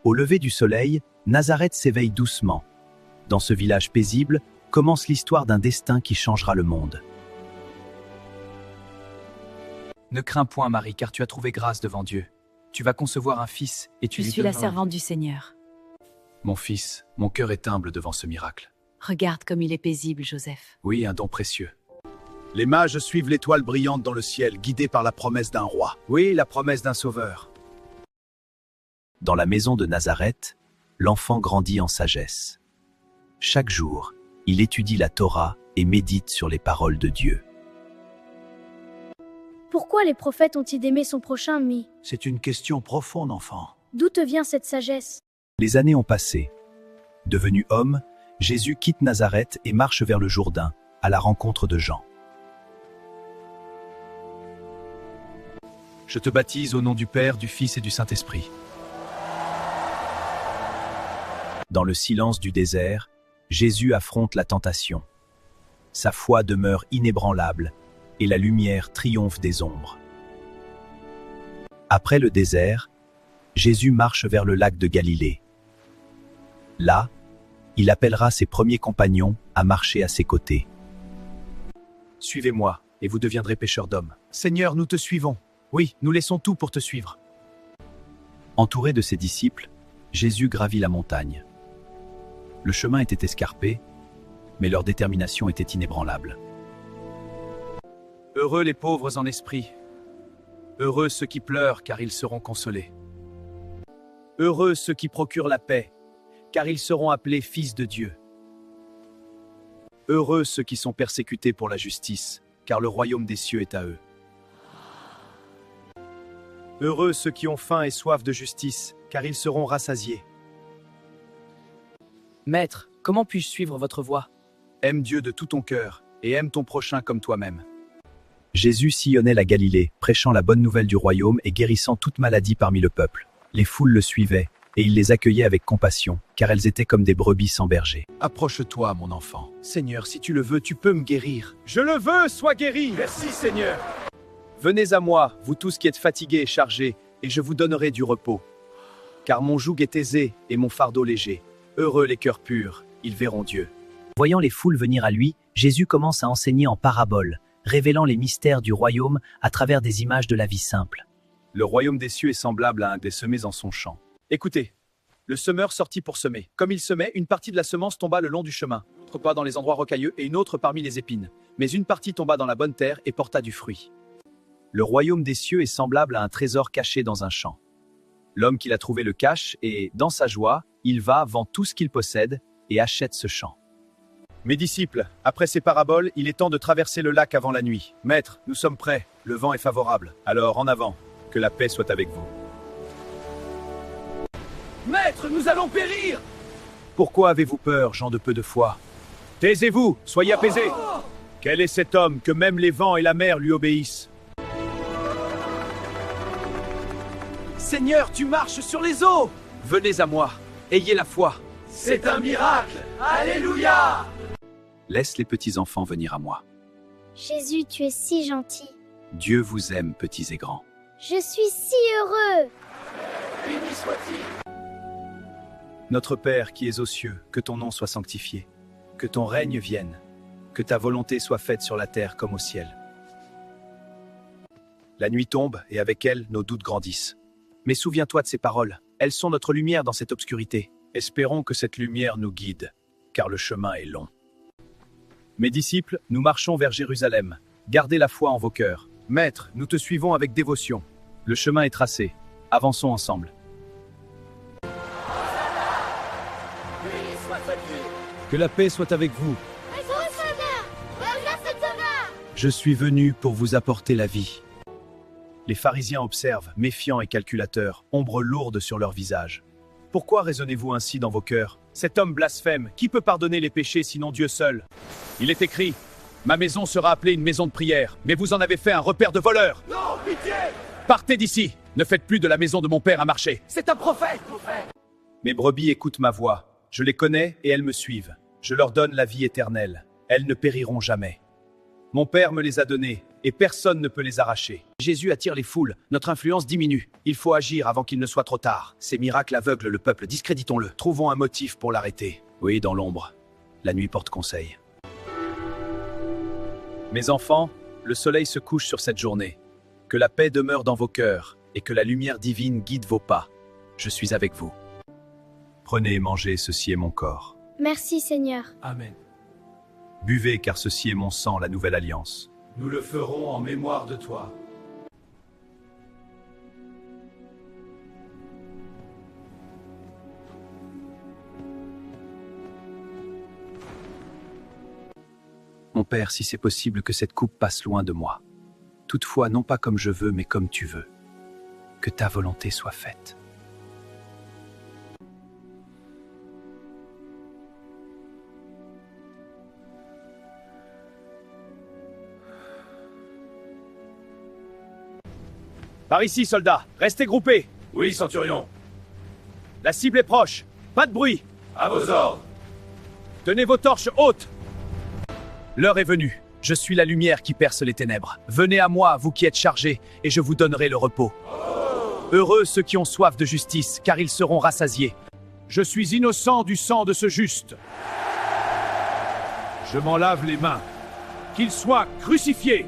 Au lever du soleil, Nazareth s'éveille doucement. Dans ce village paisible, commence l'histoire d'un destin qui changera le monde. Ne crains point, Marie, car tu as trouvé grâce devant Dieu. Tu vas concevoir un fils et tu Je lui suis la donneras- servante du Seigneur. Mon fils, mon cœur est humble devant ce miracle. Regarde comme il est paisible, Joseph. Oui, un don précieux. Les mages suivent l'étoile brillante dans le ciel, guidés par la promesse d'un roi. Oui, la promesse d'un sauveur. Dans la maison de Nazareth, l'enfant grandit en sagesse. Chaque jour, il étudie la Torah et médite sur les paroles de Dieu. Pourquoi les prophètes ont-ils aimé son prochain, Mi? C'est une question profonde, enfant. D'où te vient cette sagesse? Les années ont passé. Devenu homme, Jésus quitte Nazareth et marche vers le Jourdain, à la rencontre de Jean. Je te baptise au nom du Père, du Fils et du Saint-Esprit. Dans le silence du désert, Jésus affronte la tentation. Sa foi demeure inébranlable et la lumière triomphe des ombres. Après le désert, Jésus marche vers le lac de Galilée. Là, il appellera ses premiers compagnons à marcher à ses côtés. Suivez-moi, et vous deviendrez pêcheurs d'hommes. Seigneur, nous te suivons. Oui, nous laissons tout pour te suivre. Entouré de ses disciples, Jésus gravit la montagne. Le chemin était escarpé, mais leur détermination était inébranlable. Heureux les pauvres en esprit. Heureux ceux qui pleurent, car ils seront consolés. Heureux ceux qui procurent la paix, car ils seront appelés fils de Dieu. Heureux ceux qui sont persécutés pour la justice, car le royaume des cieux est à eux. Heureux ceux qui ont faim et soif de justice, car ils seront rassasiés. Maître, comment puis-je suivre votre voie? Aime Dieu de tout ton cœur, et aime ton prochain comme toi-même. Jésus sillonnait la Galilée, prêchant la bonne nouvelle du royaume et guérissant toute maladie parmi le peuple. Les foules le suivaient, et il les accueillait avec compassion, car elles étaient comme des brebis sans berger. Approche-toi, mon enfant. Seigneur, si tu le veux, tu peux me guérir. Je le veux, sois guéri. Merci, Seigneur. Venez à moi, vous tous qui êtes fatigués et chargés, et je vous donnerai du repos. Car mon joug est aisé et mon fardeau léger. Heureux les cœurs purs, ils verront Dieu. Voyant les foules venir à lui, Jésus commence à enseigner en paraboles, révélant les mystères du royaume à travers des images de la vie simple. Le royaume des cieux est semblable à un des semés en son champ. Écoutez, le semeur sortit pour semer. Comme il semait, une partie de la semence tomba le long du chemin, autre pas dans les endroits rocailleux et une autre parmi les épines. Mais une partie tomba dans la bonne terre et porta du fruit. Le royaume des cieux est semblable à un trésor caché dans un champ. L'homme qui l'a trouvé le cache et, dans sa joie, il va, vend tout ce qu'il possède et achète ce champ. Mes disciples, après ces paraboles, il est temps de traverser le lac avant la nuit. Maître, nous sommes prêts, le vent est favorable. Alors en avant, que la paix soit avec vous. Maître, nous allons périr! Pourquoi avez-vous peur, gens de peu de foi? Taisez-vous, soyez apaisés. Quel est cet homme que même les vents et la mer lui obéissent? Seigneur, tu marches sur les eaux! Venez à moi, ayez la foi. C'est un miracle! Alléluia! Laisse les petits enfants venir à moi. Jésus, tu es si gentil. Dieu vous aime, petits et grands. Je suis si heureux. Béni soit-il! Notre Père qui es aux cieux, que ton nom soit sanctifié, que ton règne vienne, que ta volonté soit faite sur la terre comme au ciel. La nuit tombe et avec elle nos doutes grandissent. Mais souviens-toi de ces paroles, elles sont notre lumière dans cette obscurité. Espérons que cette lumière nous guide, car le chemin est long. Mes disciples, nous marchons vers Jérusalem. Gardez la foi en vos cœurs. Maître, nous te suivons avec dévotion. Le chemin est tracé. Avançons ensemble. Que la paix soit avec vous. Je suis venu pour vous apporter la vie. Les pharisiens observent, méfiants et calculateurs, ombre lourde sur leur visage. Pourquoi raisonnez-vous ainsi dans vos cœurs? Cet homme blasphème, qui peut pardonner les péchés sinon Dieu seul? Il est écrit, ma maison sera appelée une maison de prière, mais vous en avez fait un repère de voleurs. Non, pitié! Partez d'ici, ne faites plus de la maison de mon père un marché. C'est un prophète! Mes brebis écoutent ma voix, je les connais et elles me suivent. Je leur donne la vie éternelle, elles ne périront jamais. Mon père me les a données, et personne ne peut les arracher. Jésus attire les foules, notre influence diminue. Il faut agir avant qu'il ne soit trop tard. Ces miracles aveuglent le peuple, discréditons-le. Trouvons un motif pour l'arrêter. Oui, dans l'ombre, la nuit porte conseil. Mes enfants, le soleil se couche sur cette journée. Que la paix demeure dans vos cœurs et que la lumière divine guide vos pas. Je suis avec vous. Prenez et mangez, ceci est mon corps. Merci Seigneur. Amen. Buvez, car ceci est mon sang, la nouvelle alliance. Nous le ferons en mémoire de toi. Mon Père, si c'est possible que cette coupe passe loin de moi. Toutefois, non pas comme je veux, mais comme tu veux. Que ta volonté soit faite. Par ici, soldats, restez groupés. Oui, centurion. La cible est proche. Pas de bruit. À vos ordres. Tenez vos torches hautes. L'heure est venue. Je suis la lumière qui perce les ténèbres. Venez à moi, vous qui êtes chargés, et je vous donnerai le repos. Heureux ceux qui ont soif de justice, car ils seront rassasiés. Je suis innocent du sang de ce juste. Je m'en lave les mains. Qu'il soit crucifié.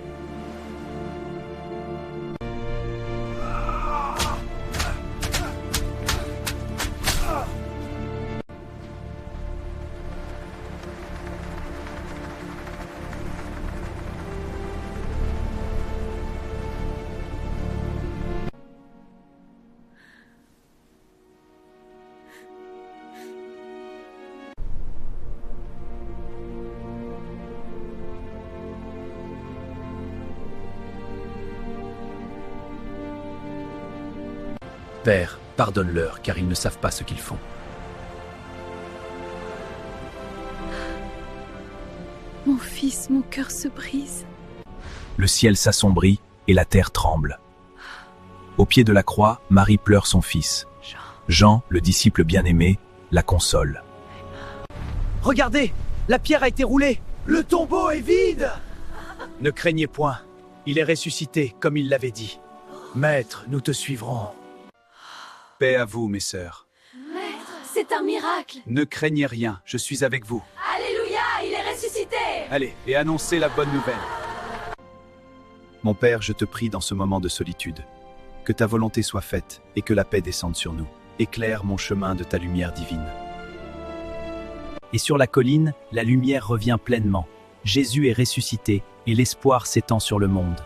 Père, pardonne-leur, car ils ne savent pas ce qu'ils font. Mon fils, mon cœur se brise. Le ciel s'assombrit et la terre tremble. Au pied de la croix, Marie pleure son fils. Jean, le disciple bien-aimé, la console. Regardez, la pierre a été roulée. Le tombeau est vide. Ne craignez point, il est ressuscité, comme il l'avait dit. Maître, nous te suivrons. Paix à vous, mes sœurs. C'est un miracle. Ne craignez rien, je suis avec vous. Alléluia, il est ressuscité. Allez, et annoncez la bonne nouvelle. Mon Père, je te prie dans ce moment de solitude, que ta volonté soit faite et que la paix descende sur nous. Éclaire mon chemin de ta lumière divine. Et sur la colline, la lumière revient pleinement. Jésus est ressuscité et l'espoir s'étend sur le monde.